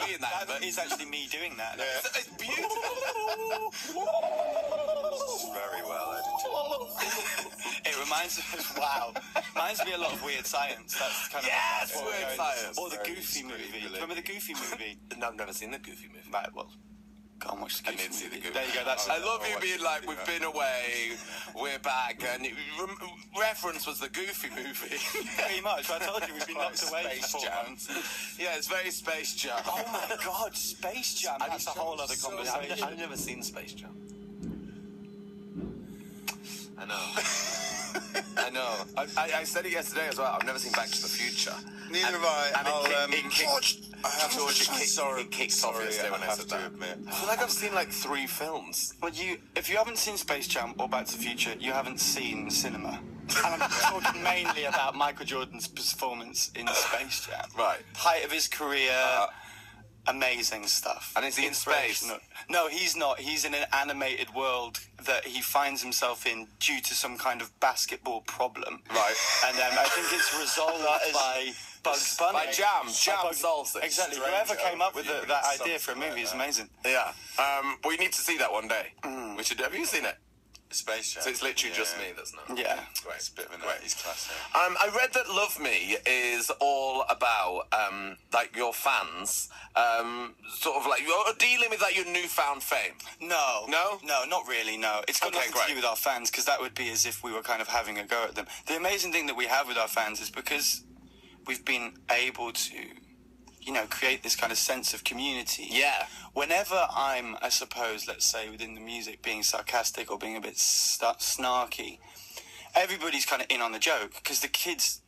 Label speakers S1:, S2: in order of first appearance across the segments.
S1: me in that.
S2: That is actually me doing that.
S1: Yeah. It's beautiful.
S3: Very well edited.
S2: It reminds me a lot of Weird Science. That's kind of
S1: Yes,
S2: what
S1: Weird
S2: goes.
S1: Science.
S2: Or the
S3: Very
S2: Goofy movie.
S3: screamily.
S2: Remember the Goofy movie?
S1: No, I've never seen the Goofy movie.
S2: Right, well, go and watch the
S1: I
S2: Goofy
S1: did see the
S2: movie.
S1: Goofy.
S2: There you go. That's
S1: I love you being like, we've been away, we're back, and reference was the Goofy movie.
S2: pretty much. I told you we've been knocked away
S1: Space
S2: for 4
S1: Jam.
S2: months.
S1: Yeah, it's very Space Jam.
S2: Oh my God, Space Jam. That's a whole other conversation.
S1: I've never seen Space Jam. I know. I know. I said it yesterday as well. I've never seen Back to the Future.
S3: Neither have I.
S1: And it kicked off yesterday when I said that.
S3: Admit.
S1: I feel like I've seen like 3 films.
S2: Well, if you haven't seen Space Jam or Back to the Future, you haven't seen cinema. And I'm talking mainly about Michael Jordan's performance in Space Jam.
S1: Right.
S2: Height of his career, amazing stuff.
S1: And is he in space?
S2: Inspirational. No, he's not. He's in an animated world that he finds himself in due to some kind of basketball problem.
S1: Right.
S2: And I think it's resolved by Bugs Bunny.
S1: By Jam. Jam
S2: Bugs-
S1: solves it.
S2: Exactly.
S3: Strange
S2: Whoever came up with
S3: overview,
S2: that idea for a
S3: something
S2: movie
S3: like
S2: is
S3: that.
S2: amazing.
S1: Yeah. We need to see that one day. We should. Have you seen it?
S3: Space Jam.
S1: So it's literally just me that's not.
S2: Yeah.
S1: Great.
S3: It's a bit of an
S1: Great.
S3: 80s classic.
S1: I read that Love Me is all about like your fans, sort of like you're dealing with like your newfound fame.
S2: No, not really. No, it's got
S1: Okay,
S2: nothing to
S1: great.
S2: do with our fans because that would be as if we were kind of having a go at them. The amazing thing that we have with our fans is because we've been able to, create this kind of sense of community.
S1: Yeah.
S2: Whenever I'm, I suppose, let's say within the music, being sarcastic or being a bit snarky, everybody's kind of in on the joke because the kids.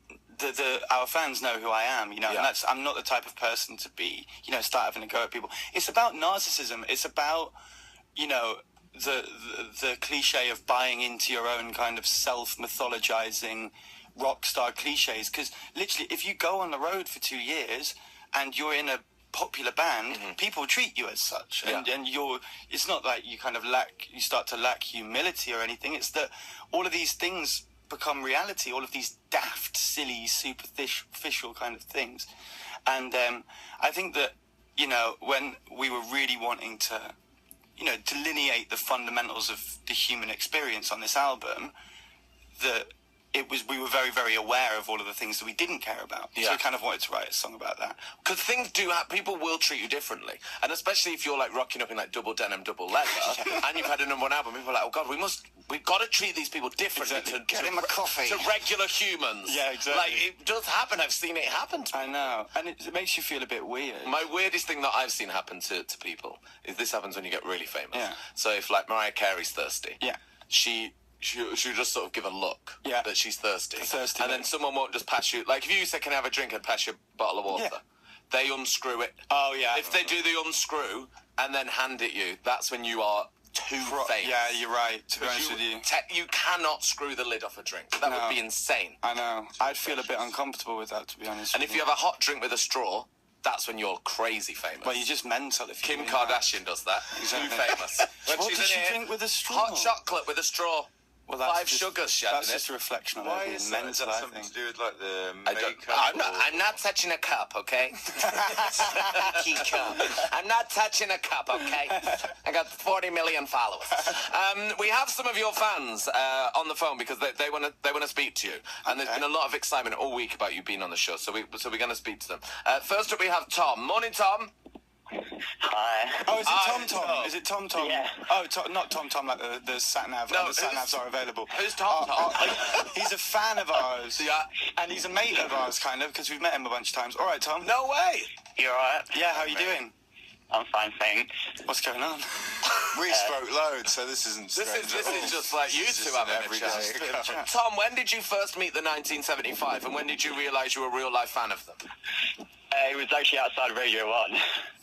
S2: Our fans know who I am, and I'm not the type of person to be, start having a go at people. It's about narcissism. It's about, the cliche of buying into your own kind of self-mythologizing rock star cliches. Because literally, if you go on the road for 2 years and you're in a popular band, people treat you as such, and it's not like you kind of you start to lack humility or anything. It's that all of these things become reality, all of these daft, silly, superficial kind of things. And I think that, when we were really wanting to, delineate the fundamentals of the human experience on this album, that we were very, very aware of all of the things that we didn't care about.
S1: Yeah.
S2: So we kind of wanted to write a song about that.
S1: Because things do happen, people will treat you differently. And especially if you're like rocking up in like double denim, double leather, and you've had a #1 album, people are like, oh God, we've got to treat these people differently
S2: Get him a coffee.
S1: to regular humans.
S2: Yeah, exactly.
S1: Like, it does happen, I've seen it happen to
S2: I know. And it makes you feel a bit weird.
S1: My weirdest thing that I've seen happen to people is this happens when you get really famous.
S2: Yeah.
S1: So if like Mariah Carey's thirsty,
S2: Yeah.
S1: she'll just sort of give a look that she's thirsty.
S2: Thirsty,
S1: and then someone won't just pass you, like if you say, can I have a drink, and pass you a bottle of water,
S2: Yeah.
S1: they unscrew it.
S2: Oh, yeah.
S1: If they do the unscrew and then hand it you, that's when you are too famous.
S2: Yeah, you're right, to be honest with you.
S1: You cannot screw the lid off a drink. That
S2: No.
S1: would be insane.
S2: I know. I'd feel a bit uncomfortable with that, to be honest
S1: And
S2: with
S1: if you have a hot drink with a straw, that's when you're crazy famous.
S2: Well, you're just mental if you
S1: Kim
S2: do that.
S1: Kardashian does that.
S2: Exactly.
S1: Too famous. When
S2: What
S1: she's
S2: does
S1: in
S2: she
S1: here,
S2: drink with a straw?
S1: Hot chocolate with a straw.
S2: Well,
S1: 5 sugars she had
S2: That's
S1: in
S2: just
S1: it.
S2: a reflection on
S3: Why
S2: it.
S3: is that? Is
S2: Mental,
S3: that
S2: I
S3: something
S2: think.
S3: to do with like the
S1: I don't,
S3: makeup?
S1: I'm not touching a cup, okay? I'm not touching a cup, okay? I got 40 million followers. We have some of your fans on the phone because they want to speak to you, and there's been a lot of excitement all week about you being on the show. So we're going to speak to them. First up, we have Tom. Morning, Tom.
S4: Hi.
S2: Oh, is it
S1: Hi,
S2: Tom Tom?
S1: Tom.
S2: Is it Tom Tom?
S4: Yeah.
S2: Oh, not Tom Tom like the sat nav.
S1: No,
S2: the sat navs are available.
S1: Who's Tom Tom?
S2: He's a fan of ours.
S1: Yeah.
S2: And he's a mate of ours, kind of, because we've met him a bunch of times. All right, Tom.
S1: No way.
S4: You alright?
S2: Yeah, how are you doing?
S4: I'm fine, thanks.
S2: What's going on?
S3: We spoke loads, so this isn't.
S1: This
S3: strange
S1: is
S3: at all.
S1: just like you
S3: This is
S1: two
S3: just
S1: having
S3: an
S1: a
S3: everyday
S1: chat. Tom, when did you first meet the 1975, and when did you realise you were a real life fan of them?
S4: It was actually outside Radio 1.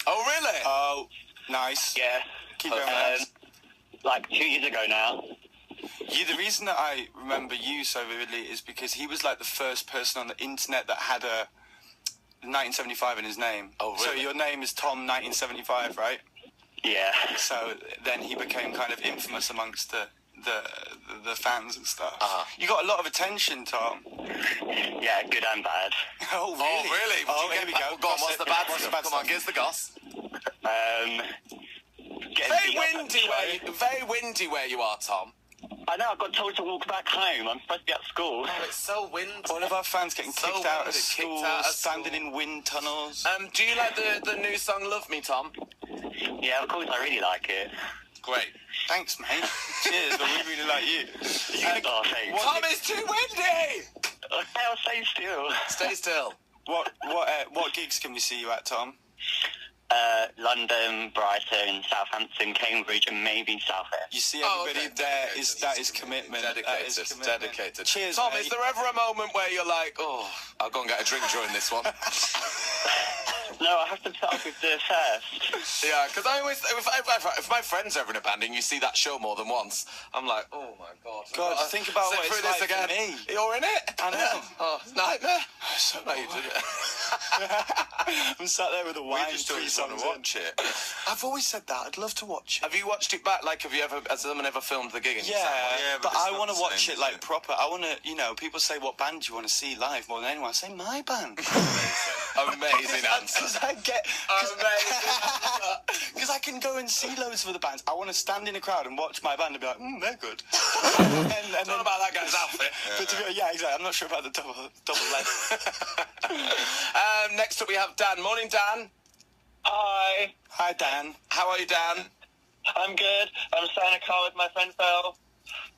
S1: Oh, really?
S2: Oh, nice.
S4: Yeah.
S2: Keep going,
S4: Um,
S2: lads.
S4: like 2 years ago now.
S2: The reason that I remember you so vividly is because he was like the first person on the internet that had a 1975 in his name.
S1: Oh, really?
S2: So your name is Tom 1975, right?
S4: Yeah.
S2: So then he became kind of infamous amongst the fans and stuff.
S1: Uh-huh.
S2: You got a lot of attention, Tom.
S4: Yeah, good and bad.
S2: Oh, really?
S1: Oh, really?
S2: Oh, here we go.
S1: Go on, what's
S2: Gossip.
S1: the bad
S2: What's the
S1: stuff?
S2: bad
S1: Come on,
S2: stuff?
S1: give us the goss.
S4: Getting
S1: Very
S4: beat up at the
S1: windy
S4: show.
S1: very windy where you are, Tom.
S4: I know, I got told to walk back home. I'm supposed to be at school.
S1: Oh, it's so windy.
S2: All of our fans getting
S1: So
S2: kicked out of
S1: windy,
S2: school,
S1: kicked out of
S2: standing
S1: school.
S2: in wind tunnels.
S1: Do you like the new song Love Me, Tom?
S4: Yeah, of course, I really like it.
S1: Great.
S2: Thanks, mate. Cheers, but we really like you. Are you gonna,
S4: Oh, thanks.
S1: Tom, it's too windy!
S4: Okay, I'll stay still.
S1: Stay still.
S2: what gigs can we see you at, Tom?
S4: London, Brighton, Southampton, Cambridge, and maybe Southend.
S2: You see
S1: Oh,
S2: everybody
S1: okay.
S2: there
S1: Dedicated.
S2: that is commitment. That is
S1: Dedicated.
S2: commitment.
S1: Dedicated.
S2: Cheers,
S1: Tom,
S2: mate.
S1: is there ever a moment where you're like, oh, I'll go and get a drink during this one?
S4: No, I have to start off with the first.
S1: Yeah, because I always, if my friends are in a band and you see that show more than once, I'm like, oh my god.
S2: God, think about
S1: Sit
S2: what
S1: through
S2: it's
S1: this
S2: like for
S1: again.
S2: me.
S1: You're in it?
S2: I know.
S1: Oh, nightmare.
S2: So
S1: No, you did it.
S2: I'm sat there with a
S3: We
S2: wine,
S3: just
S2: three
S3: always want
S2: songs
S3: to
S2: in.
S3: watch it.
S2: I've always said that. I'd love to watch it.
S1: Have you watched it back? Like, has someone ever filmed the gig? And you
S2: Yeah,
S1: sat there?
S3: Yeah, but
S2: but
S3: it's
S2: I
S3: not
S2: want to
S3: the
S2: watch
S3: same,
S2: it
S3: is
S2: like
S3: it?
S2: proper. I want to, people say what band do you want to see live more than anyone. I say my band.
S1: Amazing answer.
S2: Because I get,
S1: Amazing.
S2: because I can go and see loads of other bands. I want to stand in a crowd and watch my band and be like, they're good. and
S1: It's not about that guy's outfit.
S2: But to be, yeah, exactly. I'm not sure about the double leg.
S1: Next up we have Dan. Morning, Dan.
S4: Hi,
S2: Hi, Dan.
S1: How are you, Dan?
S4: I'm good. I'm sat in a car with my friend Phil.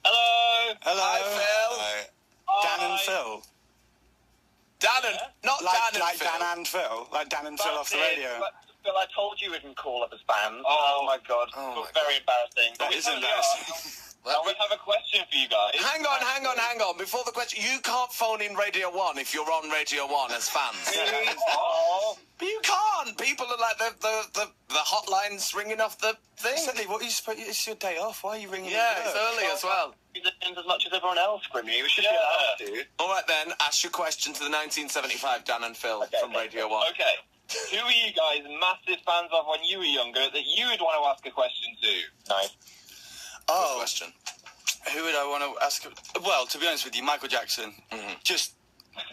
S4: Hello.
S2: Hello.
S1: Hi, Phil.
S2: Dan and Phil.
S1: Dan and not
S2: Like,
S1: Dan and
S2: like
S1: Phil.
S2: Dan and Phil. Like Dan and Phil off the radio.
S4: Phil, I told you we didn't call up as bands. Oh my god.
S1: Oh, my
S4: Very embarrassing.
S2: That is embarrassing.
S1: Well,
S4: we have a question for you guys.
S1: hang on. Before the question, you can't phone in Radio 1 if you're on Radio 1 as fans.
S4: Oh.
S1: But you can't. People are like the hotlines ringing off the thing.
S2: Suddenly, what are you supposed? It's your day off. Why are you ringing?
S1: Yeah,
S2: at
S1: it's
S2: work?
S1: early as well.
S4: He's as much as everyone else, Grimmy. We should be allowed to.
S1: All right then, ask your question to the 1975 Dan and Phil from Radio 1.
S5: Okay. Who were you guys massive fans of when you were younger that you would want to ask a question to?
S4: Nice.
S1: Good
S2: Oh,
S1: question.
S2: who would I want to ask? Well, to be honest with you, Michael Jackson. Just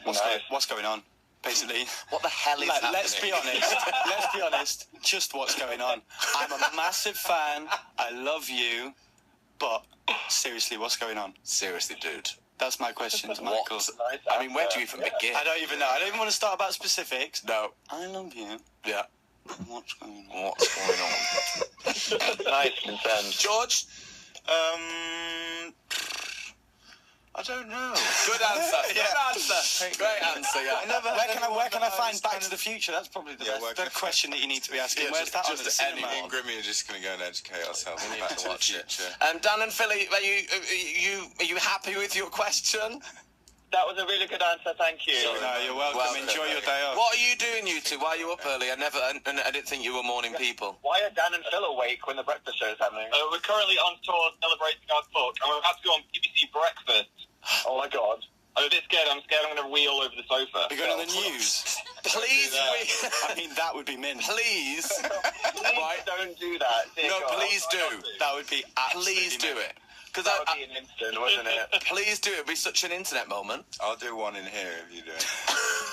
S2: what's going on, basically.
S1: What the hell is happening?
S2: Let's be honest. Let's be honest. Just what's going on. I'm a massive fan. I love you, but seriously, what's going on?
S1: Seriously, dude.
S2: That's my question to Michael.
S1: What? I mean, where do you even begin?
S2: I don't even know. I don't even want to start about specifics.
S1: No.
S2: I love you.
S1: Yeah.
S2: What's going on?
S1: What's going on?
S4: Nice concern.
S1: George?
S2: I don't know.
S1: Good answer.
S2: Yeah.
S1: Good answer. Great answer, yeah.
S2: Where can I find Back to the Future? That's probably the
S3: where can I
S2: question that you need to be asking.
S1: Yeah,
S2: Where's that on
S1: just
S2: the cinema?
S3: Me and Grimmy are just going to go and educate ourselves.
S1: We need
S3: Back
S1: to
S3: the
S1: watch it.
S3: Future.
S1: Dan and Philly, are you happy with your question?
S4: That was a really good answer, thank you.
S2: No, you're welcome.
S1: Welcome.
S2: Enjoy your day off.
S1: What are you doing, you two? Why are you up early? I didn't think you were morning people.
S4: Why are Dan and Phil awake when the breakfast show is happening?
S5: We're currently on tour celebrating our book, and we're about to go on BBC Breakfast.
S4: Oh my god.
S5: I'm a bit scared. I'm scared I'm going to wheel over the sofa.
S2: We're going on the news.
S1: Please,
S2: I mean, that would be mint.
S1: please,
S4: Please
S1: Right.
S4: don't do that. Dear
S1: no,
S4: God.
S1: please do.
S2: That would be absolutely
S1: Please do
S2: mint.
S1: it. Because
S4: That would be an instant, wouldn't it?
S1: please do. It'd be such an internet moment.
S3: I'll do one in here if you do it.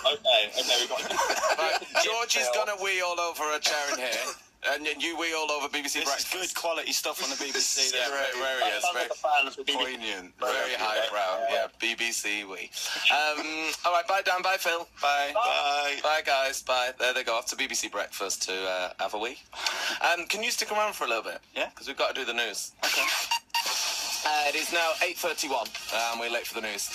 S5: Okay, we've got
S1: Right, George is gonna wee all over a chair in here, and you wee all over BBC
S2: This is
S1: Breakfast.
S2: good quality stuff on the BBC.
S1: Yeah,
S2: there.
S1: where he is.
S4: Sounds
S1: Very,
S4: like a fan of the BBC.
S3: Poignant.
S1: very highbrow. Yeah, BBC wee. All right, bye Dan, bye Phil.
S2: Bye.
S3: Bye.
S1: Bye guys, bye. There they go, off to BBC Breakfast to have a wee. Can you stick around for a little bit?
S2: Yeah.
S1: Because we've got to do the news.
S2: Okay.
S1: It is now 8:31, and we're late for the news.